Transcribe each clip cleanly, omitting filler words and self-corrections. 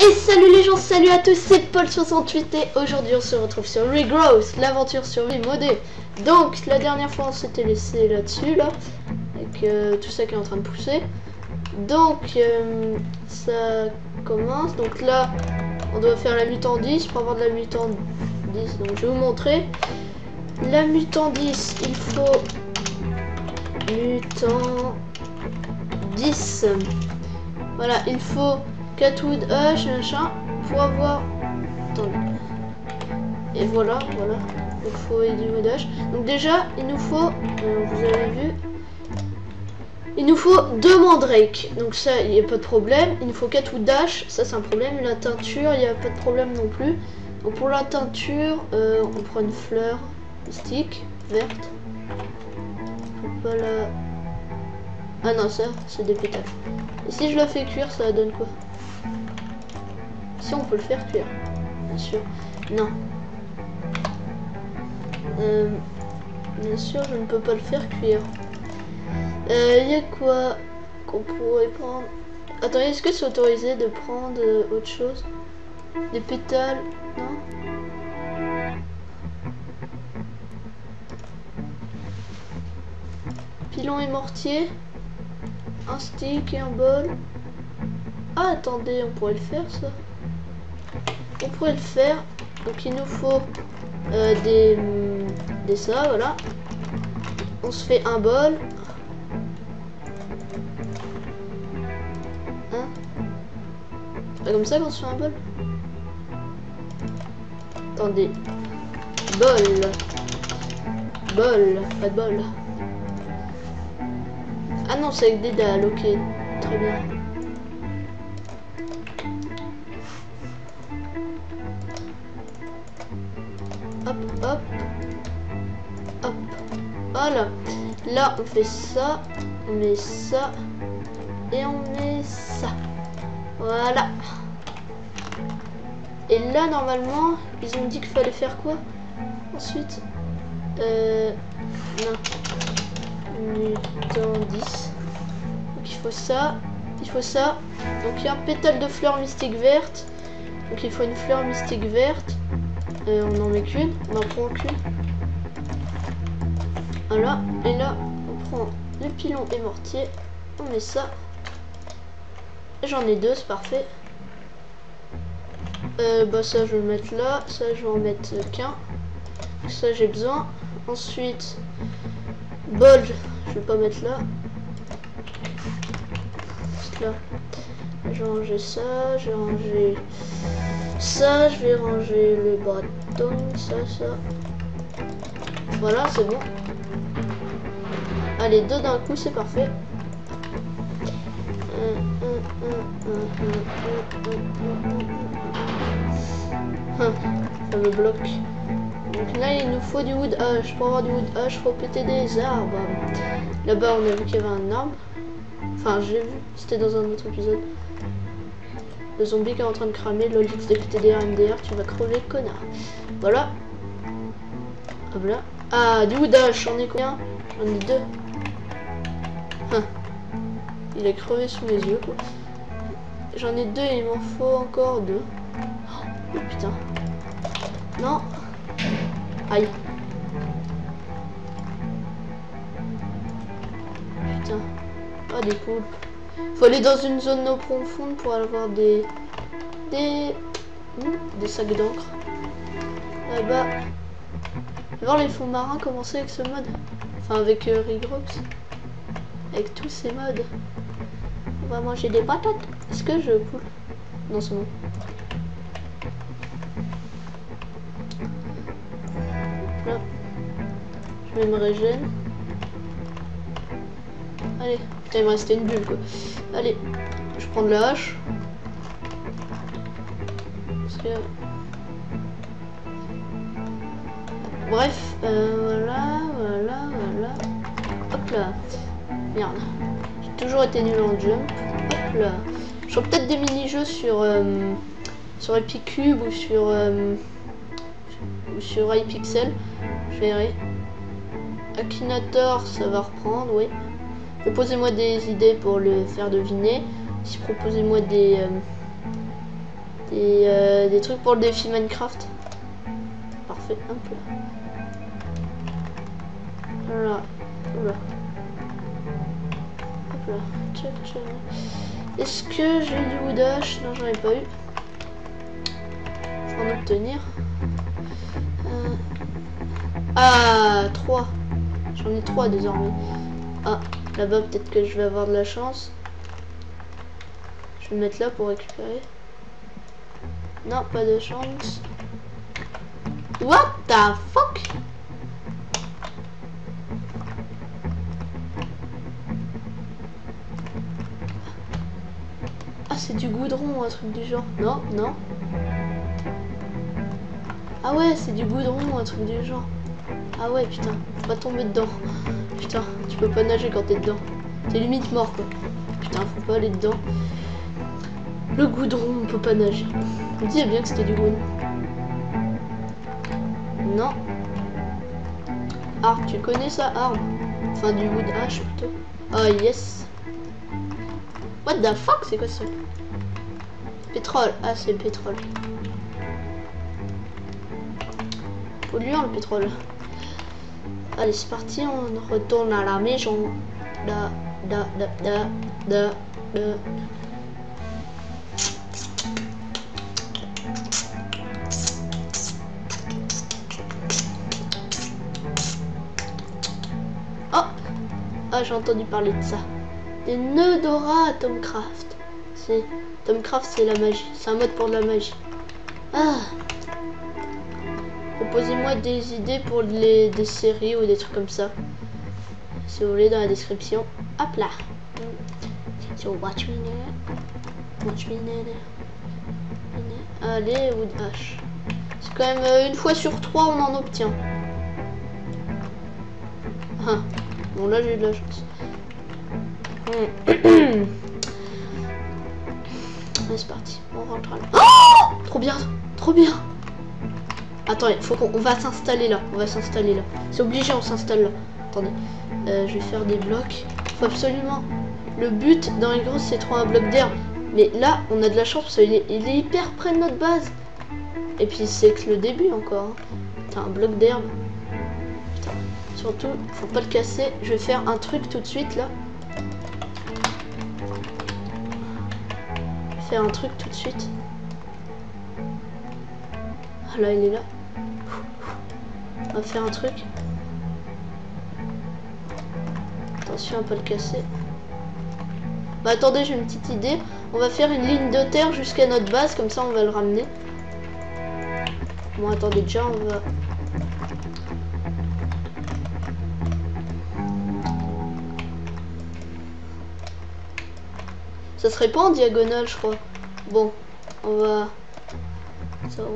Et salut les gens, salut à tous, c'est Paul68 et aujourd'hui on se retrouve sur Regrowth, l'aventure survie modée. Donc la dernière fois on s'était laissé là-dessus là, avec tout ça qui est en train de pousser. Donc ça commence, donc là on doit faire la mutant 10 pour avoir de la mutant 10, donc je vais vous montrer. La mutant 10, il faut mutant 10, voilà, il faut Catwood H machin pour avoir. Attendez. Et voilà, il faut Edward H. Donc déjà il nous faut, vous avez vu, il nous faut 2 mandrakes. Donc ça il n'y a pas de problème. Il nous faut Catwood H, ça c'est un problème. La teinture il n'y a pas de problème non plus. Donc pour la teinture on prend une fleur mystique verte. Faut pas la... Ah non, ça c'est des pétales. Et si je la fais cuire ça donne quoi? Si on peut le faire cuire, bien sûr. Non. Bien sûr, je ne peux pas le faire cuire. Il y a quoi qu'on pourrait prendre? Attendez, est-ce que c'est autorisé de prendre autre chose? Des pétales? Non. Pilon et mortier. Un stick et un bol. Ah, attendez, on pourrait le faire ça. On pourrait le faire. Donc il nous faut des ça, voilà. On se fait un bol. Hein? C'est pas comme ça qu'on se fait un bol? Attendez. Bol. Bol. Pas de bol. Ah non, c'est avec des dalles, ok. Très bien. Hop, hop, hop. Voilà. Là, on fait ça, on met ça, et on met ça. Voilà. Et là, normalement, ils ont dit qu'il fallait faire quoi ensuite? Non. Mutant 10. Donc il faut ça, il faut ça. Donc il y a un pétale de fleur mystique verte. Donc il faut une fleur mystique verte. On n'en met qu'une, on n'en prend qu'une. Voilà, et là on prend le pilon et mortier, on met ça. J'en ai 2, c'est parfait. Bah ça je vais le mettre là, ça je vais en mettre qu'un. Ça j'ai besoin. Ensuite, bol, je vais pas mettre là. Juste là. Je vais ranger ça, je vais ranger ça, je vais ranger le bâton, ça. Voilà, c'est bon. Allez, 2 d'un coup, c'est parfait. Ça me bloque. Donc là, il nous faut du wood ash. Pour avoir du wood ash, faut péter des arbres. Là-bas, on a vu qu'il y avait un arbre. Enfin, j'ai vu, c'était dans un autre épisode. Le zombie qui est en train de cramer, lol XDPTDR MDR, tu vas crever, connard. Voilà. Hop là. Ah, du wood ash, j'en ai combien? J'en ai 2. Il a crevé sous mes yeux, quoi. J'en ai 2 et il m'en faut encore 2. Oh putain. Non. Aïe. Putain. Ah, des poulpes. Faut aller dans une zone eau profonde pour avoir des sacs d'encre. Là-bas. Voir les fonds marins commencer avec ce mode. Enfin avec Regrowth. Avec tous ces modes. On va manger des patates. Est-ce que je coule? Non, c'est bon. Là. Je vais me régénérer. Allez. Putain, il me restait une bulle quoi. Allez. Je prends de la hache. Parce que... Bref. Voilà. Hop là. Merde. J'ai toujours été nul en jump. Hop là. Je ferai peut-être des mini-jeux sur Epicube ou sur iPixel. Je verrai. Akinator, ça va reprendre, oui. Proposez-moi des idées pour le faire deviner. Si proposez-moi des des trucs pour le défi Minecraft. Parfait, hop là. Voilà. Oula. Hop là. Tchac, tchac. Est-ce que j'ai du woodage? Non, j'en ai pas eu. Faut en obtenir. Ah, 3. J'en ai 3 désormais. Ah, là-bas, peut-être que je vais avoir de la chance. Je vais me mettre là pour récupérer. Non, pas de chance. What the fuck? Ah, c'est du goudron, un truc du genre. Non, non. Ah ouais, c'est du goudron, un truc du genre. Ah ouais, putain, faut pas tomber dedans. Putain, tu peux pas nager quand t'es dedans. T'es limite mort, quoi. Putain, faut pas aller dedans. Le goudron, on peut pas nager. Je me disais bien que c'était du goudron. Non. Arbre, tu connais ça, arbre? Enfin, du wood ash, plutôt. Ah, yes. What the fuck, c'est quoi ça? Pétrole. Ah, c'est le pétrole. Polluant, le pétrole. Allez, c'est parti, on retourne à la maison. Oh! Ah, j'ai entendu parler de ça. Des nœuds d'aura à Tomcraft. Tomcraft, c'est la magie. C'est un mode pour de la magie. Ah! Proposez-moi des idées pour des séries ou des trucs comme ça. Si vous voulez, dans la description. Hop là. So watch me now. Watch me now. Allez, wood ash. C'est quand même une fois sur 3 on en obtient. Ah. Bon là j'ai eu de la chance. Allez, c'est parti. On rentre là. Oh, trop bien, trop bien. Attends, il faut qu'on va s'installer là. On va s'installer là. C'est obligé, on s'installe là. Attendez. Je vais faire des blocs. Faut absolument. Le but dans les grosses, c'est de trouver un bloc d'herbe. Mais là, on a de la chance parce qu'il est hyper près de notre base. Et puis c'est que le début encore. Hein. Putain, un bloc d'herbe. Putain. Surtout, faut pas le casser. Je vais faire un truc tout de suite là. Je vais faire un truc tout de suite. Ah là, il est là. On va faire un truc. Attention à pas le casser. Bah attendez, j'ai une petite idée. On va faire une ligne de terre jusqu'à notre base, comme ça on va le ramener. Bon attendez, déjà on va... Ça serait pas en diagonale, je crois. Bon, on va... Ça va.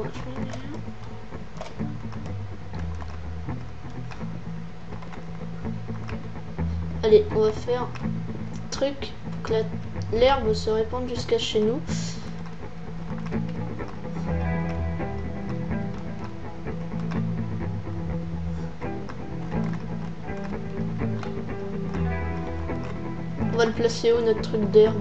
Allez, on va faire un truc pour que l'herbe se répande jusqu'à chez nous. On va le placer où notre truc d'herbe?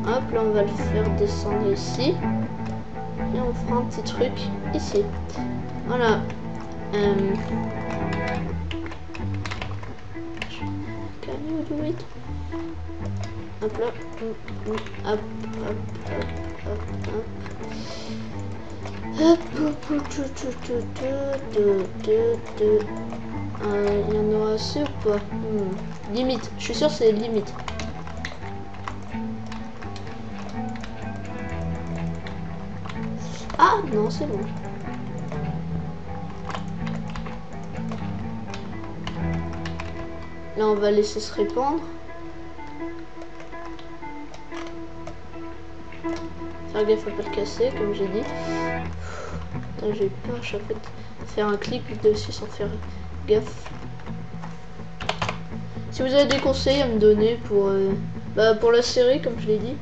Hop, là on va le faire descendre ici. Et on fera un petit truc ici. Voilà. Can you do it? Hop là. Hop, hop, il y en aura assez ou pas? Limite, je suis sûr c'est limite. Ah non, c'est bon. Là on va laisser se répandre. Faire gaffe à pas le casser comme j'ai dit. J'ai peur à chaque fois de faire un clic dessus sans faire gaffe. Si vous avez des conseils à me donner pour la série comme je l'ai dit,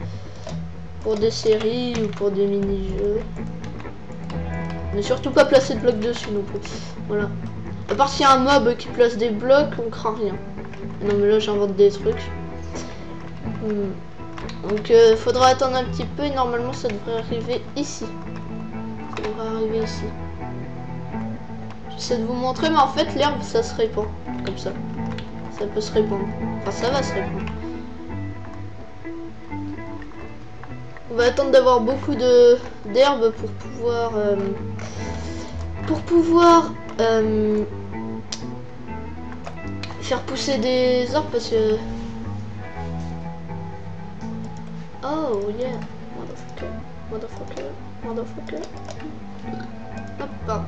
pour des séries ou pour des mini-jeux, ne surtout pas placer de blocs dessus non plus. Voilà. À part s'il y a un mob qui place des blocs, on craint rien. Non mais là j'invente des trucs. Donc faudra attendre un petit peu et normalement ça devrait arriver ici. Ça devrait arriver ici. J'essaie de vous montrer, mais en fait l'herbe ça se répand. Comme ça. Ça peut se répandre. Enfin ça va se répandre. On va attendre d'avoir beaucoup d'herbe pour pouvoir faire pousser des arbres parce que... Oh yeah, motherfucker. Hop, pardon.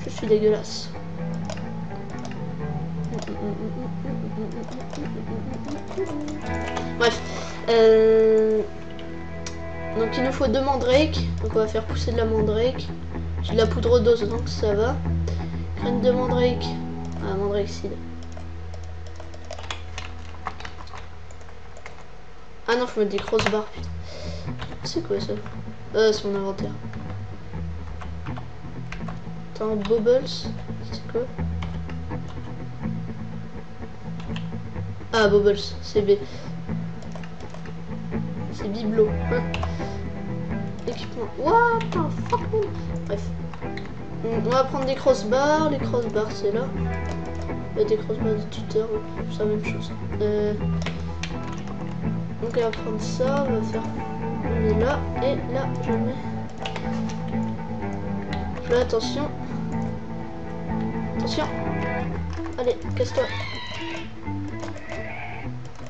Je suis dégueulasse. Bref. Donc il nous faut 2 mandrakes. Donc on va faire pousser de la mandrake. J'ai de la poudre d'os donc ça va. Graines de mandrake. Ah, mandrake seed. Ah non, je me dis crossbar. C'est quoi ça? C'est mon inventaire. Attends, bubbles. C'est quoi? Ah, bubbles, c'est B. C'est bibelot. Équipement. What the fuck, man? Bref. On va prendre des crossbars. Les crossbars, c'est là. Des crossbars de tuteur, c'est la même chose. Donc on va prendre ça, on va faire... On met là, et là, je mets... Fais attention. Attention. Allez, casse-toi.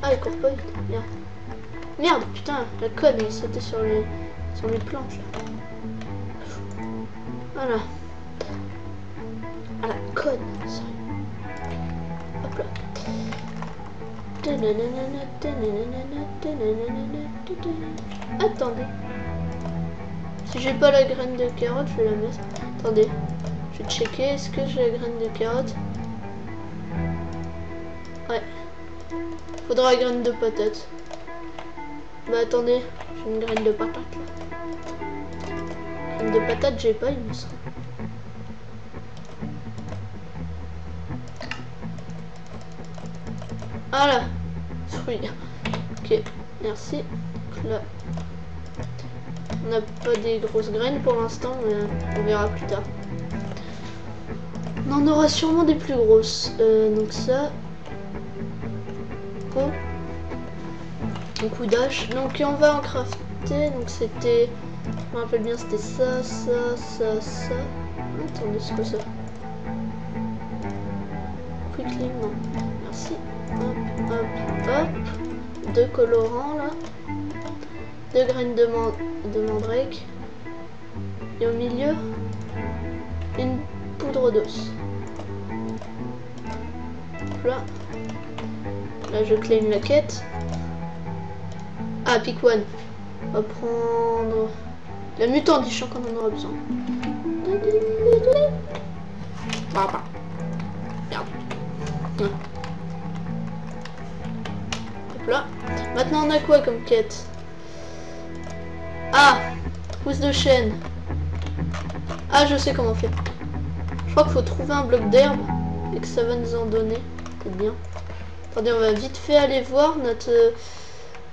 Ah, elle court pas vite. Merde. Merde, putain, la conne, elle sautait sur les planches. Voilà. Ah, la conne, sérieux. Hop là. Attendez. Si j'ai pas la graine de carotte, je vais la mettre. Attendez. Je vais checker. Est-ce que j'ai la graine de carotte? Ouais. Faudra la graine de patate. Bah attendez. J'ai une graine de patate là. Graine de patate, j'ai pas, il me semble. Voilà. Fruit. Ok. Merci. Donc là. On n'a pas des grosses graines pour l'instant, mais on verra plus tard. On en aura sûrement des plus grosses. Donc ça. Oh. Un coup d'âge. Donc on va en crafter. Donc c'était... Je me rappelle bien, c'était ça. Attendez, c'est quoi ça? Quickly, non. Merci. Hop. 2 colorants là. 2 graines de mandrake. Et au milieu, une poudre d'os. Là, je claim la quête. Ah, pick one. On va prendre la mutandiche quand on en aura besoin. Merde. Hop là. Maintenant, on a quoi comme quête? Ah, pousse de chêne. Ah, je sais comment on fait. Je crois qu'il faut trouver un bloc d'herbe et que ça va nous en donner. C'est bien. Attendez, on va vite fait aller voir notre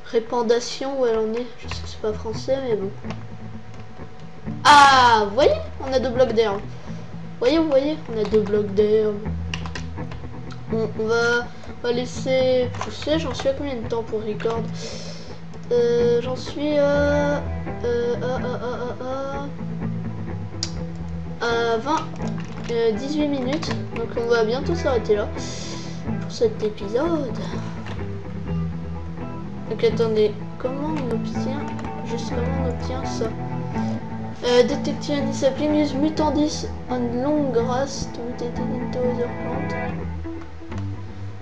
répandation où elle en est. Je sais que c'est pas français, mais bon. Ah, vous voyez, on a 2 blocs d'herbe. Vous voyez, on a 2 blocs d'herbe. Bon, on va laisser pousser. J'en suis à combien de temps pour record? J'en suis à 18 minutes. Donc on va bientôt s'arrêter là pour cet épisode. Donc attendez, comment on obtient ça? Detecting any sapling use mutandis on long grass to mutate into other plant.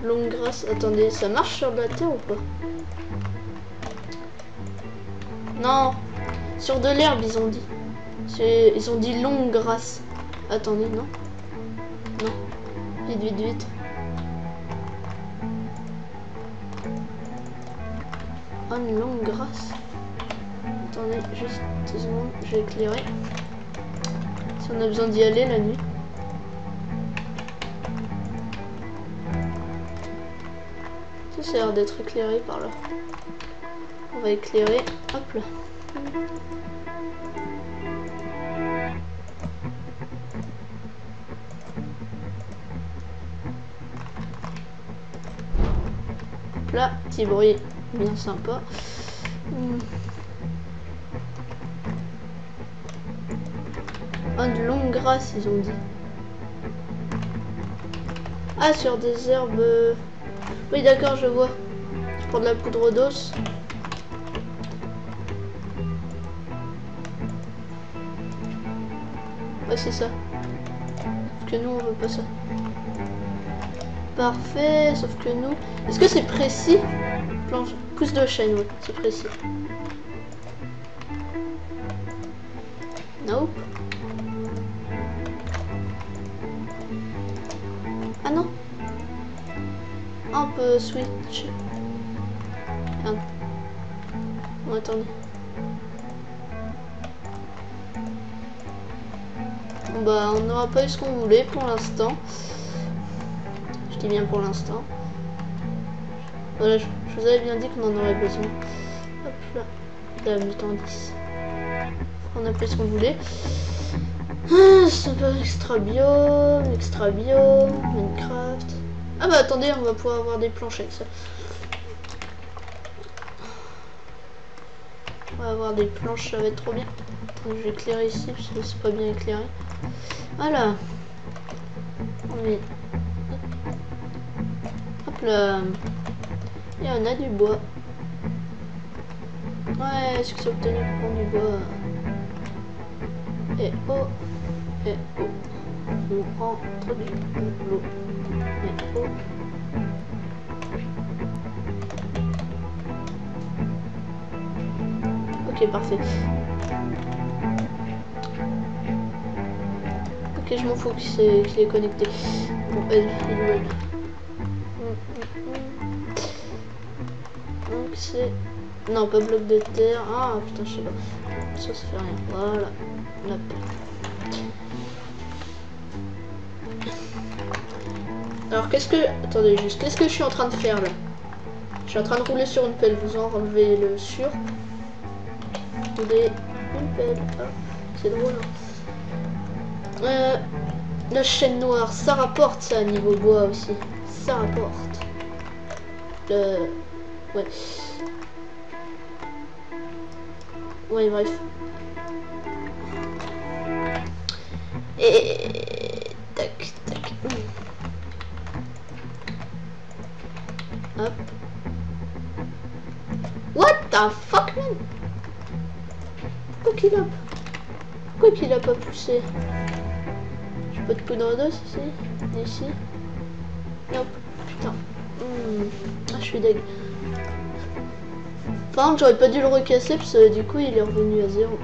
Long grass, attendez, ça marche sur de la terre ou pas? Non, sur de l'herbe ils ont dit. Ils ont dit longue grasse. Attendez, non. Non. Vite. Une longue grasse. Attendez, juste 2 secondes, je vais éclairer. Si on a besoin d'y aller la nuit. Ça a l'air d'être éclairé par là. On va éclairer. Hop là. Hop là, petit bruit bien sympa. De longue grâce, ils ont dit. Ah, sur des herbes. Oui, d'accord, je vois. Pour de la poudre d'os. Ouais, c'est ça. Sauf que nous, on veut pas ça. Parfait, sauf que nous... Est-ce que c'est précis? Planche... Pousse de chêne, ouais, c'est précis. Nope. Ah non. Ah, on peut switch. Ah. Bon, attendez. Bon, bah, on n'aura pas eu ce qu'on voulait pour l'instant. Je dis bien pour l'instant. Voilà, je vous avais bien dit qu'on en aurait besoin. Hop là. La mutandis. On a fait ce qu'on voulait. C'est pas extra bio, Minecraft. Ah bah attendez, on va pouvoir avoir des planches avec ça. On va avoir des planches, ça va être trop bien. Donc, je vais éclairer ici parce que c'est pas bien éclairé. Voilà. On met. Hop là. Et on a du bois. Ouais, succès obtenu pour du bois. Et oh. Et oh. On prend trop du l'eau. Et oh. Ok, parfait. Ok, je m'en fous qu'il est connecté. Bon, elle, il est elle. Donc c'est... Non, pas bloc de terre. Ah, putain, je sais pas. Ça fait rien. Voilà. On a peur. Alors, qu'est-ce que... Attendez, juste. Qu'est-ce que je suis en train de faire, là? Je suis en train de rouler sur une pelle. Vous enlevez le sur. Rouler une pelle. Ah, c'est drôle, hein. La chaîne noire. Ça rapporte, ça, niveau bois aussi. Ça rapporte. Ouais. Ouais, bref. Et... Tac, tac. Hop. What the fuck, man? Pourquoi qu'il a pas poussé? J'ai pas de poudre d'os ici? Ici? Hop, putain. Ah, je suis deg. Par contre, j'aurais pas dû le recasser parce que du coup, il est revenu à 0.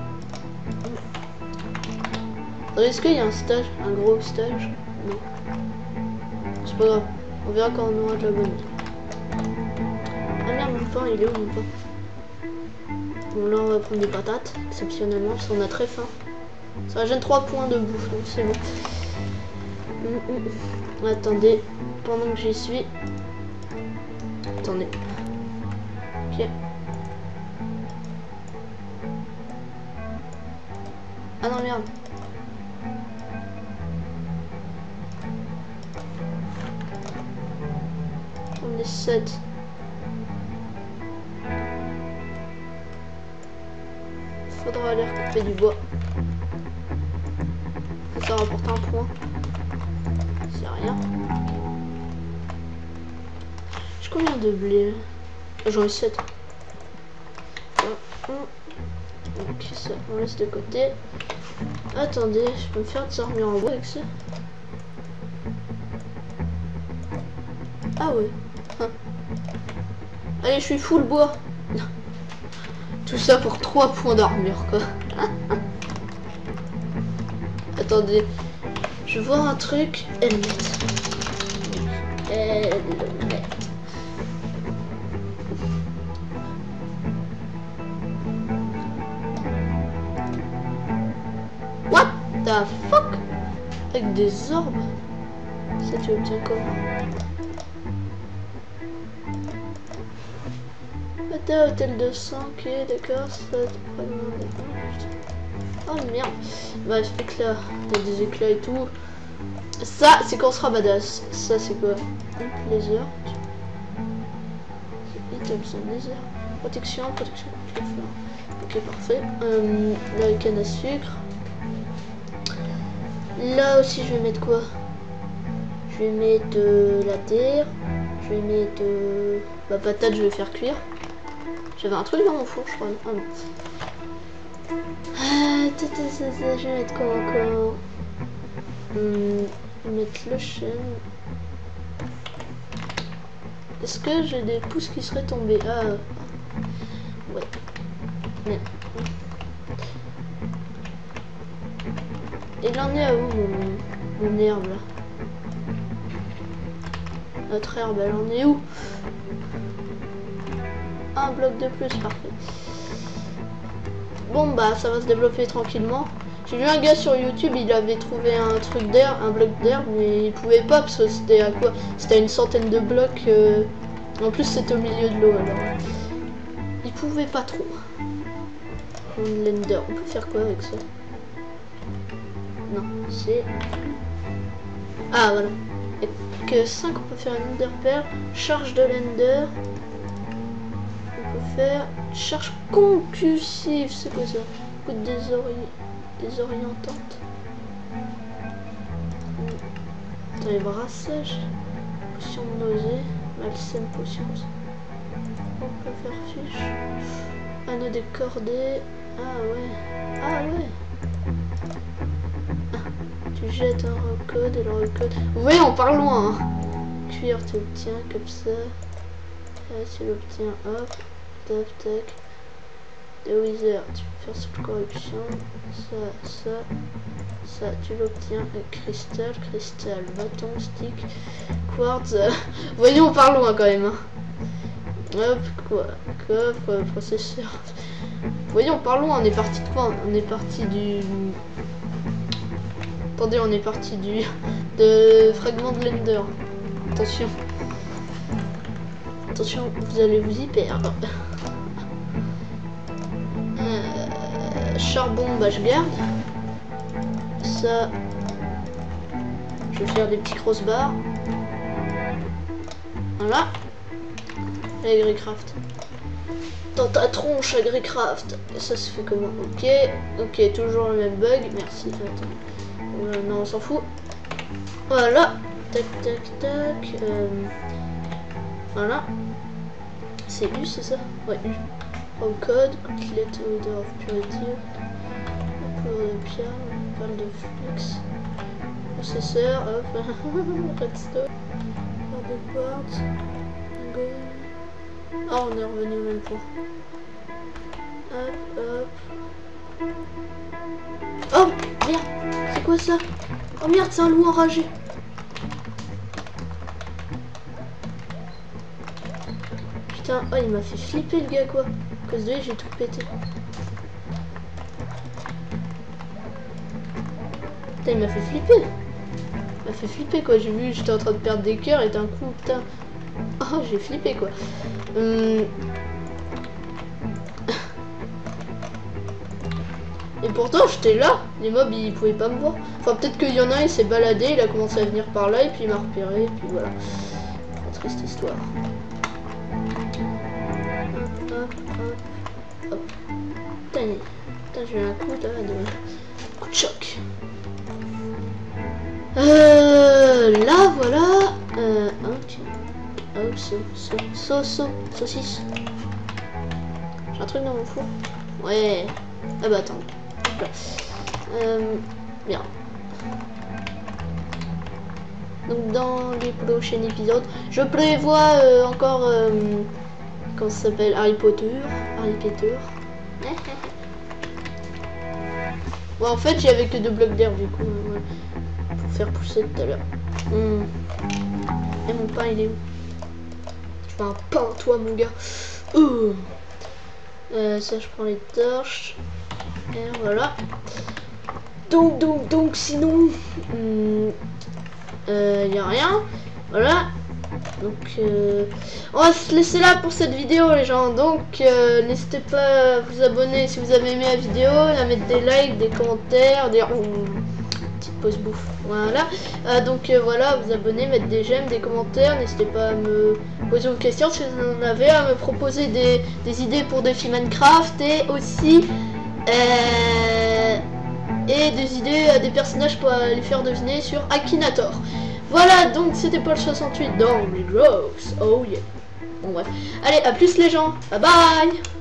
Est-ce qu'il y a un stage? Un gros stage? Non. C'est pas grave. On verra quand on aura de la bonne. Ah merde, mon pain, il est où mon pain? Bon, là, on va prendre des patates, exceptionnellement, parce qu'on a très faim. Ça va gêne 3 points de bouffe, donc c'est bon. Attendez, pendant que j'y suis. Attendez. Ok. Ah non, merde. On est 7. Faudra aller recouper du bois. Ça rapporte un point. C'est rien. J'ai combien de blé? J'en ai 7. Ok, ça, on laisse de côté. Attendez, je peux me faire des armures en bois avec ça? Ah ouais. Hein. Allez, je suis full bois. Tout ça pour 3 points d'armure, quoi. Attendez, je vois un truc. Helmet. What the fuck? Avec des orbes? Ça, tu obtiens comment? What Habitat, hôtel de sang, ok, d'accord, ça... Oh merde. Bref, éclats. Il y a des éclats et tout. Ça, c'est qu'on sera badass. Ça, c'est quoi? Laser. Items en laser. Protection contre les fleurs. Ok, parfait. Là, la canne à sucre. Là aussi, je vais mettre quoi? Je vais mettre de la terre. Je vais mettre la patate, je vais faire cuire. J'avais un truc dans mon four, je crois. Ah non. Je vais mettre quoi encore? Je vais mettre le chêne. Est-ce que j'ai des pousses qui seraient tombées? Ah, ouais. Mais... il en est à où mon herbe là? Notre herbe, elle en est où? Un bloc de plus, parfait. Bon bah ça va se développer tranquillement. J'ai vu un gars sur YouTube, il avait trouvé un truc d'air, un bloc d'herbe, mais il pouvait pas parce que c'était à quoi? C'était à une centaine de blocs. En plus c'était au milieu de l'eau alors. Il pouvait pas trop. L'ender, on peut faire quoi avec ça? Non, c'est... ah voilà. Que 5 on peut faire une ender pearl, charge de l'ender. On peut faire charge concussive, c'est quoi ça? Coup de désorientante. Attends, les brassages. Potion de nausée. Malsaine potion. On peut faire fiche. Anneau décordé. Ah ouais. Ah ouais. Tu jettes un recode et le recode. Vous voyez, on part loin. Hein. Cuir, tu obtiens comme ça. Tu l'obtiens, hop. Tac, tac. De Wither, tu peux faire sous corruption. Ça, tu l'obtiens avec cristal, bâton, stick, quartz. Voyez, on part loin quand même. Hein. Hop, coffre, processeur. Voyez, on part loin. On est parti de quoi? On est parti du... attendez, on est parti de fragment de l'ender. Attention. Attention, vous allez vous y perdre. Charbon, bah je garde. Ça, je vais faire des petits crossbars. Voilà. Agri-craft. Dans ta tronche, Agri-craft. Ça se fait comment? Ok, ok, toujours le même bug. Merci. Attends. Non, on s'en fout. Voilà. Tac, tac, tac. Voilà. C'est U, c'est ça? Ouais, U. Au code, Outlet Order of Purity. Poudre de pierre, perle de flux. Processeur, hop. Redstone. Perle de quartz. Oh, on est revenu au même point. Hop, hop. Oh, merde. C'est quoi ça? Oh merde, c'est un loup enragé. Putain, oh, il m'a fait flipper le gars, quoi. À cause de lui, j'ai tout pété. Putain, il m'a fait flipper. Il m'a fait flipper, quoi. J'ai vu, j'étais en train de perdre des cœurs et d'un coup, putain. Oh, j'ai flippé, quoi. Et pourtant, j'étais là. Les mobs, ils pouvaient pas me voir. Enfin, peut-être qu'il y en a un, il s'est baladé, il a commencé à venir par là, et puis il m'a repéré, et puis voilà. La triste histoire. Hop. Putain, j'ai eu un coup de choc. Là, voilà. Ok. Hop, saucisse. J'ai un truc dans mon four. Ouais. Ah bah attends. Bien. Donc dans les prochains épisodes, je prévois encore comment ça s'appelle, Harry Potter. Bon, en fait, j'avais que 2 blocs d'air du coup pour faire pousser tout à l'heure. Et mon pain, il est où? Tu fais un pain, toi, mon gars. Ça, je prends les torches. Et voilà. Donc, sinon, y a rien. Voilà. Donc on va se laisser là pour cette vidéo les gens. Donc n'hésitez pas à vous abonner si vous avez aimé la vidéo, à mettre des likes, des commentaires, des petite pause bouffe. Voilà. Donc voilà, vous abonner, mettre des j'aime, des commentaires. N'hésitez pas à me poser vos questions si vous en avez, à me proposer des idées pour défis Minecraft et aussi et des idées à des personnages pour les faire deviner sur Akinator. Voilà, donc c'était Paul68 dans Roblox. Oh yeah. Bon bref. Allez, à plus les gens. Bye bye.